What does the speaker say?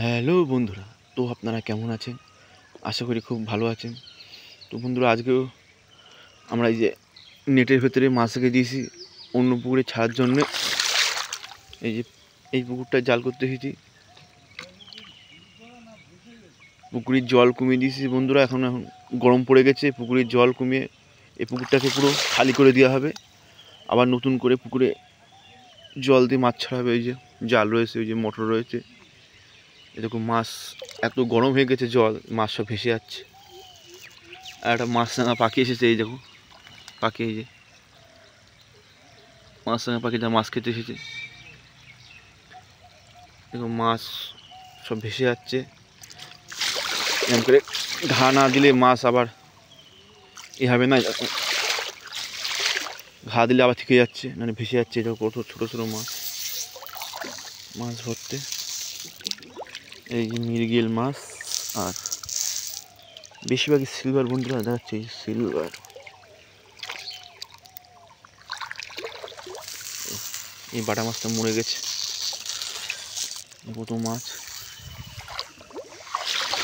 Hello বন্ধুরা, তো আপনারা কেমন আছেন? আশা করি খুব ভালো আছেন। তো বন্ধুরা, আজকেও আমরা এই যে নেটের ভেতরে মাছ রেখে দিয়েছি অন্য পুকুরে ছাড়ার জন্যে। এই যে এই পুকুরটায় জাল করতে এসেছি। পুকুরের জল কমিয়ে দিয়েছি বন্ধুরা। এখন গরম পড়ে গেছে, পুকুরের জল কমিয়ে এই পুকুরটাকে পুরো খালি করে দেওয়া হবে। আবার নতুন করে পুকুরে জল দিয়ে মাছ ছাড়া হবে। এই যে জাল রয়েছে, ওই যে মোটর রয়েছে। এরকম মাছ এত গরম হয়ে গেছে, জল মাছ সব ভেসে যাচ্ছে। আর একটা মাছরাঙা পাখি এসেছে, এই দেখো পাখি, এই যে মাছরাঙা পাখিটা মাছ খেতে এসেছে। দেখো মাছ সব ভেসে যাচ্ছে। এরকম করে ঘা না দিলে মাছ আবার এ হবে না, ঘা দিলে আবার থেকে যাচ্ছে, মানে ভেসে যাচ্ছে। এটা কত ছোটো ছোটো মাছ ধরতে। এই যে মৃগেল মাছ, আর বেশিরভাগই সিলভার বন্ধুরা দেখাচ্ছে, এই সিলভার। এই বাটা মাছটা মরে গেছে, কত মাছ।